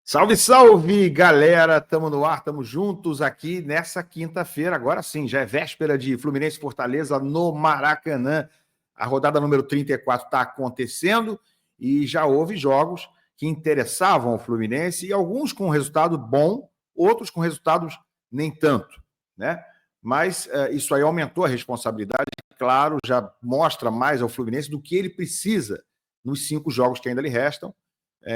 Salve, salve, galera! Tamo no ar, tamo juntos aqui nessa quinta-feira. Agora sim, já é véspera de Fluminense e Fortaleza no Maracanã. A rodada número 34 está acontecendo e já houve jogos que interessavam o Fluminense e alguns com resultado bom, outros com resultados nem tanto, né? Mas isso aí aumentou a responsabilidade, claro, já mostra mais ao Fluminense do que ele precisa nos 5 jogos que ainda lhe restam.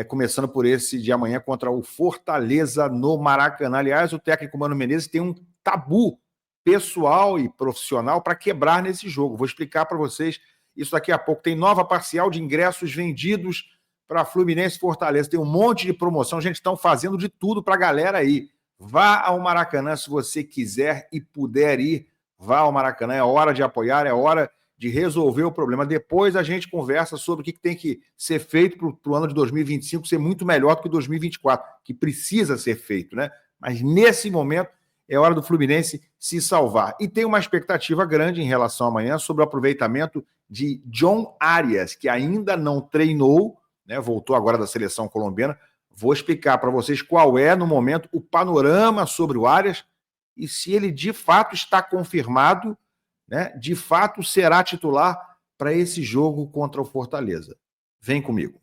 Começando por esse de amanhã contra o Fortaleza no Maracanã. Aliás, o técnico Mano Menezes tem um tabu pessoal e profissional para quebrar nesse jogo. Vou explicar para vocês isso daqui a pouco. Tem nova parcial de ingressos vendidos para Fluminense e Fortaleza. Tem um monte de promoção. Gente, estão fazendo de tudo para a galera aí. Vá ao Maracanã se você quiser e puder ir. Vá ao Maracanã. É hora de apoiar, é hora de resolver o problema. Depois a gente conversa sobre o que tem que ser feito para o ano de 2025 ser muito melhor do que 2024, que precisa ser feito, né? Mas nesse momento é hora do Fluminense se salvar. E tem uma expectativa grande em relação a amanhã sobre o aproveitamento de John Arias, que ainda não treinou, né? Voltou agora da seleção colombiana. Vou explicar para vocês qual é, no momento, o panorama sobre o Arias e se ele de fato está confirmado, né, de fato será titular para esse jogo contra o Fortaleza. Vem comigo.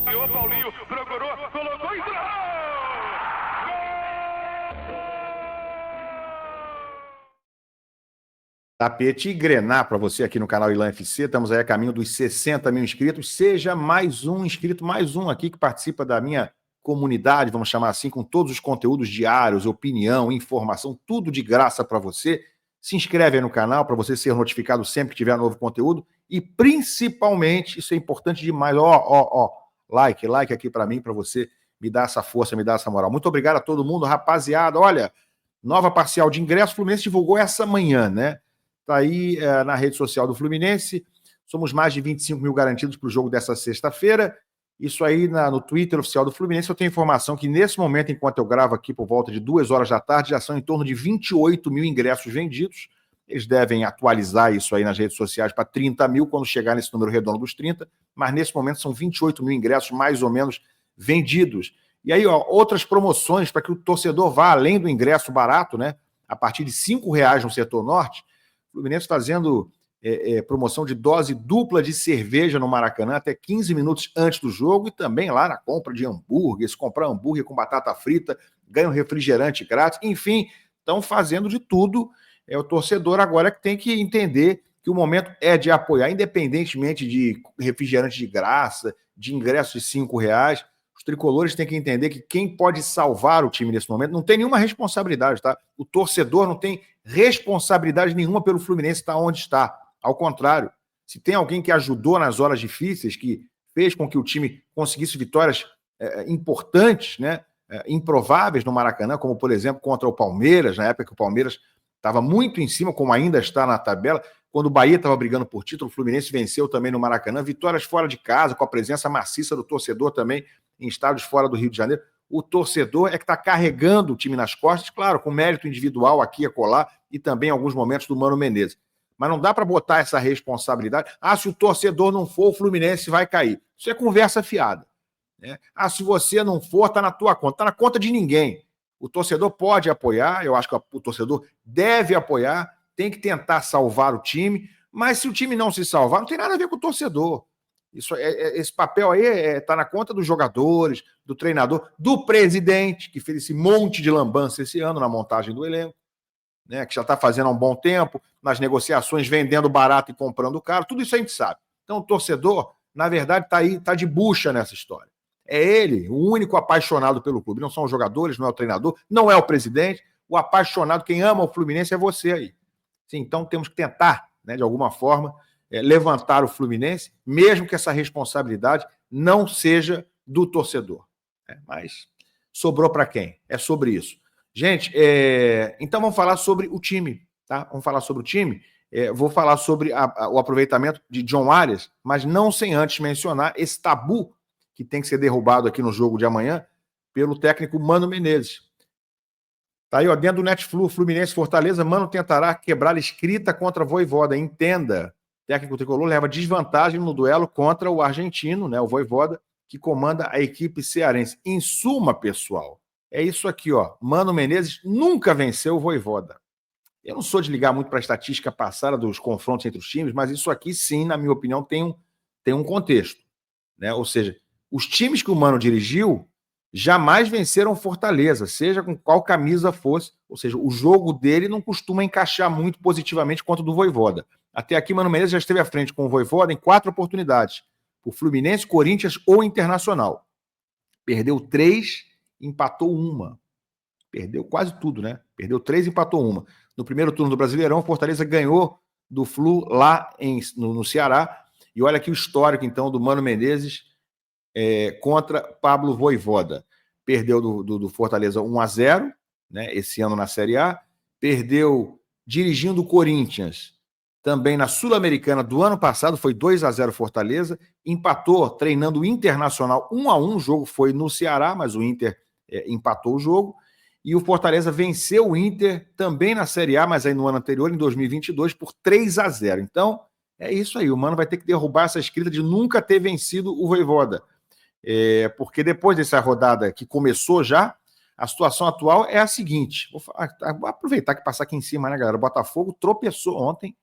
O Paulinho procurou, colocou e Tapete e Grená para você aqui no canal Ilan FC. Estamos aí a caminho dos 60 mil inscritos. Seja mais um inscrito, mais um aqui que participa da minha comunidade, vamos chamar assim, com todos os conteúdos diários, opinião, informação, tudo de graça para você. Se inscreve aí no canal para você ser notificado sempre que tiver novo conteúdo. E principalmente, isso é importante demais, like aqui para mim, para você me dar essa força, me dar essa moral. Muito obrigado a todo mundo, rapaziada. Olha, nova parcial de ingresso, o Fluminense divulgou essa manhã, né? Está aí na rede social do Fluminense. Somos mais de 25 mil garantidos para o jogo dessa sexta-feira. Isso aí no Twitter oficial do Fluminense. Eu tenho informação que nesse momento, enquanto eu gravo aqui por volta de 2 horas da tarde, já são em torno de 28 mil ingressos vendidos. Eles devem atualizar isso aí nas redes sociais para 30 mil quando chegar nesse número redondo dos 30, mas nesse momento são 28 mil ingressos mais ou menos vendidos. E aí, outras promoções para que o torcedor vá além do ingresso barato, né? A partir de R$ 5 no setor norte. Fluminense fazendo promoção de dose dupla de cerveja no Maracanã até 15 minutos antes do jogo e também lá na compra de hambúrguer. Se comprar hambúrguer com batata frita, ganha um refrigerante grátis. Enfim, estão fazendo de tudo. O torcedor agora que tem que entender que o momento é de apoiar, independentemente de refrigerante de graça, de ingresso de R$ 5. Os tricolores têm que entender que quem pode salvar o time nesse momento não tem nenhuma responsabilidade, tá? O torcedor não tem responsabilidade nenhuma pelo Fluminense estar onde está. Ao contrário, se tem alguém que ajudou nas horas difíceis, que fez com que o time conseguisse vitórias importantes, né? Improváveis no Maracanã, como por exemplo contra o Palmeiras, na época que o Palmeiras estava muito em cima, como ainda está na tabela, quando o Bahia estava brigando por título, o Fluminense venceu também no Maracanã, vitórias fora de casa, com a presença maciça do torcedor também em estádios fora do Rio de Janeiro. O torcedor é que está carregando o time nas costas, claro, com mérito individual aqui e acolá, e também em alguns momentos do Mano Menezes. Mas não dá para botar essa responsabilidade. Se o torcedor não for, o Fluminense vai cair. Isso é conversa fiada, né? Se você não for, está na tua conta. Está na conta de ninguém. O torcedor pode apoiar, eu acho que o torcedor deve apoiar, tem que tentar salvar o time, mas se o time não se salvar, não tem nada a ver com o torcedor. Esse papel aí está na conta dos jogadores, do treinador, do presidente, que fez esse monte de lambança esse ano na montagem do elenco, né, que já está fazendo há um bom tempo, nas negociações, vendendo barato e comprando caro, tudo isso a gente sabe. Então o torcedor, na verdade, está de bucha nessa história. É ele, o único apaixonado pelo clube. Não são os jogadores, não é o treinador, não é o presidente. O apaixonado, quem ama o Fluminense é você aí. Sim, então temos que tentar, né, de alguma forma, levantar o Fluminense, mesmo que essa responsabilidade não seja do torcedor. Mas sobrou para quem? É sobre isso. Gente, então vamos falar sobre o time, tá? Vamos falar sobre o time. Vou falar sobre o aproveitamento de John Arias, mas não sem antes mencionar esse tabu que tem que ser derrubado aqui no jogo de amanhã pelo técnico Mano Menezes. Tá aí, ó, dentro do Netflu, Fluminense Fortaleza, Mano tentará quebrar a escrita contra a Vojvoda. Entenda, o técnico tricolor leva desvantagem no duelo contra o argentino, né, o Vojvoda, que comanda a equipe cearense. Em suma, pessoal, é isso aqui, ó. Mano Menezes nunca venceu o Vojvoda. Eu não sou de ligar muito para a estatística passada dos confrontos entre os times, mas isso aqui, sim, na minha opinião, tem um contexto, né? Ou seja, os times que o Mano dirigiu jamais venceram Fortaleza, seja com qual camisa fosse. Ou seja, o jogo dele não costuma encaixar muito positivamente contra o do Vojvoda. Até aqui, Mano Menezes já esteve à frente com o Vojvoda em 4 oportunidades, por Fluminense, Corinthians ou Internacional. Perdeu 3, empatou 1. Perdeu quase tudo, né? Perdeu 3, empatou 1. No primeiro turno do Brasileirão, Fortaleza ganhou do Flu lá no Ceará. E olha aqui o histórico, então, do Mano Menezes contra Pablo Vojvoda. Perdeu do Fortaleza 1-0, né, esse ano na Série A. Perdeu dirigindo o Corinthians, também na Sul-Americana do ano passado, foi 2-0 Fortaleza. Empatou treinando o Internacional 1-1, o jogo foi no Ceará, mas o Inter empatou o jogo. E o Fortaleza venceu o Inter também na Série A, mas aí no ano anterior, em 2022, por 3-0. Então, é isso aí. O Mano vai ter que derrubar essa escrita de nunca ter vencido o Vojvoda. Porque depois dessa rodada que começou já, a situação atual é a seguinte. Vou aproveitar que passar aqui em cima, né, galera? O Botafogo tropeçou ontem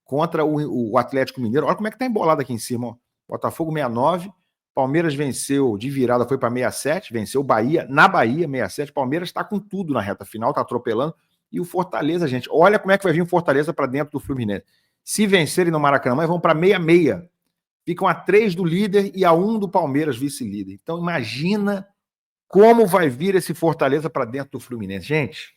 contra o Atlético Mineiro. Olha como é que tá embolado aqui em cima. Ó. Botafogo 69, Palmeiras venceu de virada, foi para 67, venceu o Bahia, na Bahia, 67. Palmeiras está com tudo na reta final, está atropelando. E o Fortaleza, gente, olha como é que vai vir o Fortaleza para dentro do Fluminense. Se vencerem no Maracanã, vão para 66. Ficam a 3 do líder e a 1 do Palmeiras, vice-líder. Então, imagina como vai vir esse Fortaleza para dentro do Fluminense. Gente,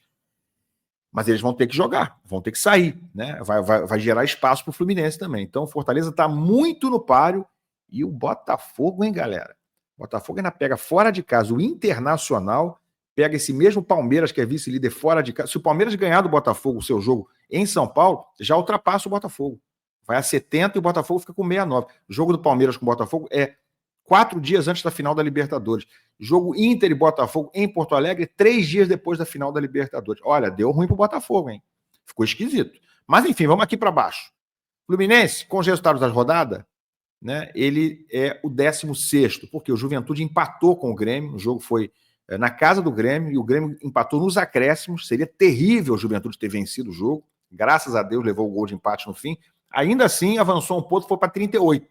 mas eles vão ter que jogar, vão ter que sair, né? Vai gerar espaço para o Fluminense também. Então, o Fortaleza está muito no páreo. E o Botafogo, hein, galera? O Botafogo ainda pega fora de casa o Internacional, pega esse mesmo Palmeiras, que é vice-líder, fora de casa. Se o Palmeiras ganhar do Botafogo o seu jogo em São Paulo, já ultrapassa o Botafogo. Vai a 70 e o Botafogo fica com 69. O jogo do Palmeiras com o Botafogo é 4 dias antes da final da Libertadores. Jogo Inter e Botafogo em Porto Alegre, 3 dias depois da final da Libertadores. Olha, deu ruim pro Botafogo, hein? Ficou esquisito. Mas enfim, vamos aqui para baixo. Fluminense, com os resultados da rodada, né, ele é o 16º, porque o Juventude empatou com o Grêmio, o jogo foi na casa do Grêmio, e o Grêmio empatou nos acréscimos. Seria terrível o Juventude ter vencido o jogo. Graças a Deus levou o gol de empate no fim. Ainda assim, avançou um ponto, foi para 38. O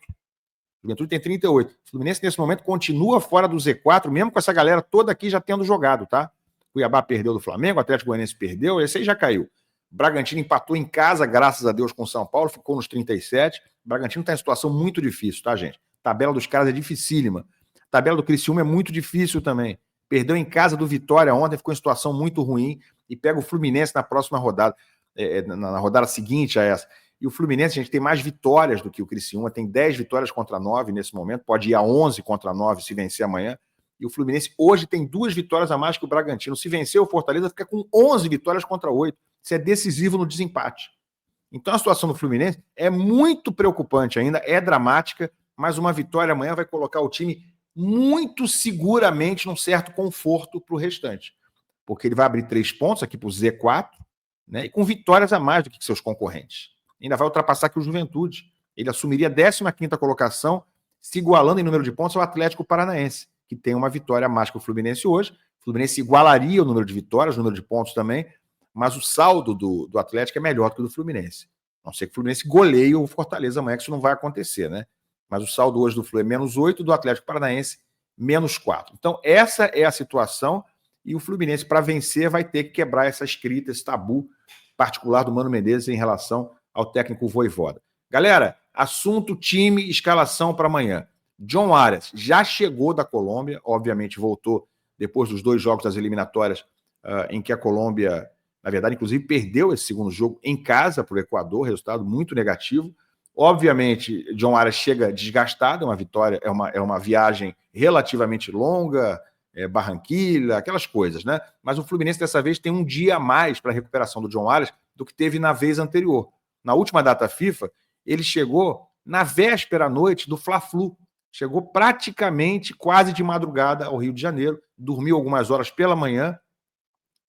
Juventude tem 38. O Fluminense, nesse momento, continua fora do Z4, mesmo com essa galera toda aqui já tendo jogado, tá? Cuiabá perdeu do Flamengo, o Atlético Goianiense perdeu, esse aí já caiu. Bragantino empatou em casa, graças a Deus, com o São Paulo, ficou nos 37. O Bragantino está em situação muito difícil, tá, gente? A tabela dos caras é dificílima. A tabela do Criciúma é muito difícil também. Perdeu em casa do Vitória ontem, ficou em situação muito ruim, e pega o Fluminense na próxima rodada, na rodada seguinte a essa. E o Fluminense, gente, tem mais vitórias do que o Criciúma, tem 10 vitórias contra 9 nesse momento, pode ir a 11 contra 9 se vencer amanhã. E o Fluminense hoje tem 2 vitórias a mais que o Bragantino. Se vencer o Fortaleza, fica com 11 vitórias contra 8. Isso é decisivo no desempate. Então a situação do Fluminense é muito preocupante ainda, é dramática, mas uma vitória amanhã vai colocar o time muito seguramente num certo conforto para o restante. Porque ele vai abrir 3 pontos aqui para o Z4, né, e com vitórias a mais do que seus concorrentes. Ainda vai ultrapassar aqui o Juventude. Ele assumiria a 15ª colocação, se igualando em número de pontos ao Atlético Paranaense, que tem uma vitória a mais que o Fluminense hoje. O Fluminense igualaria o número de vitórias, o número de pontos também, mas o saldo do Atlético é melhor do que o do Fluminense. A não ser que o Fluminense goleie o Fortaleza amanhã, que isso não vai acontecer, né? Mas o saldo hoje do Flu é -8, do Atlético Paranaense -4. Então, essa é a situação, e o Fluminense, para vencer, vai ter que quebrar essa escrita, esse tabu particular do Mano Menezes em relação ao técnico Vojvoda. Galera, assunto time, escalação para amanhã. John Arias já chegou da Colômbia, obviamente voltou depois dos 2 jogos das eliminatórias, em que a Colômbia, na verdade, inclusive, perdeu esse segundo jogo em casa para o Equador, resultado muito negativo. Obviamente, John Arias chega desgastado, é uma vitória, é uma viagem relativamente longa, Barranquilla, aquelas coisas, né? Mas o Fluminense, dessa vez, tem um dia a mais para a recuperação do John Arias do que teve na vez anterior. Na última data FIFA, ele chegou na véspera à noite do Fla-Flu. Chegou praticamente quase de madrugada ao Rio de Janeiro, dormiu algumas horas pela manhã,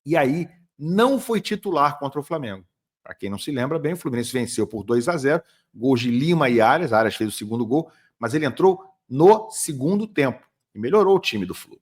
e aí não foi titular contra o Flamengo. Para quem não se lembra bem, o Fluminense venceu por 2-0, gols de Lima e Arias fez o segundo gol, mas ele entrou no segundo tempo e melhorou o time do Flu.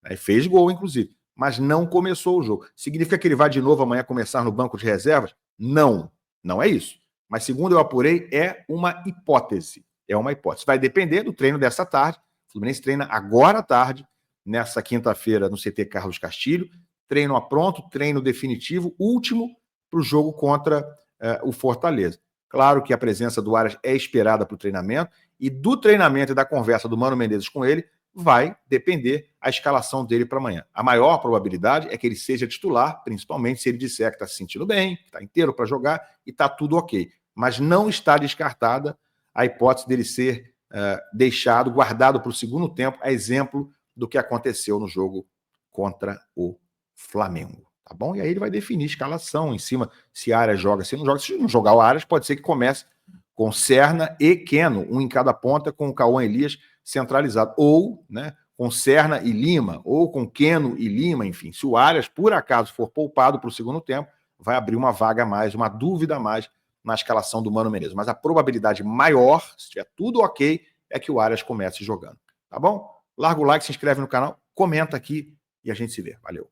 Né? Fez gol, inclusive, mas não começou o jogo. Significa que ele vai de novo amanhã começar no banco de reservas? Não, não é isso. Mas segundo eu apurei, é uma hipótese. É uma hipótese. Vai depender do treino dessa tarde. O Fluminense treina agora à tarde, nessa quinta-feira, no CT Carlos Castilho. Treino a pronto, treino definitivo, último para o jogo contra o Fortaleza. Claro que a presença do Arias é esperada para o treinamento, e do treinamento e da conversa do Mano Menezes com ele, vai depender a escalação dele para amanhã. A maior probabilidade é que ele seja titular, principalmente se ele disser que está se sentindo bem, que está inteiro para jogar e está tudo ok. Mas não está descartada a hipótese dele ser deixado, guardado para o segundo tempo, a exemplo do que aconteceu no jogo contra o Flamengo. Tá bom? E aí ele vai definir escalação em cima, se Arias joga, se não joga. Se não jogar o Arias, pode ser que comece com Serna e Keno, um em cada ponta, com o Cauã Elias centralizado. Ou, né, com Serna e Lima, ou com Keno e Lima, enfim. Se o Arias, por acaso, for poupado para o segundo tempo, vai abrir uma vaga a mais, uma dúvida a mais na escalação do Mano Menezes. Mas a probabilidade maior, se tiver tudo ok, é que o Arias comece jogando. Tá bom? Larga o like, se inscreve no canal, comenta aqui e a gente se vê. Valeu.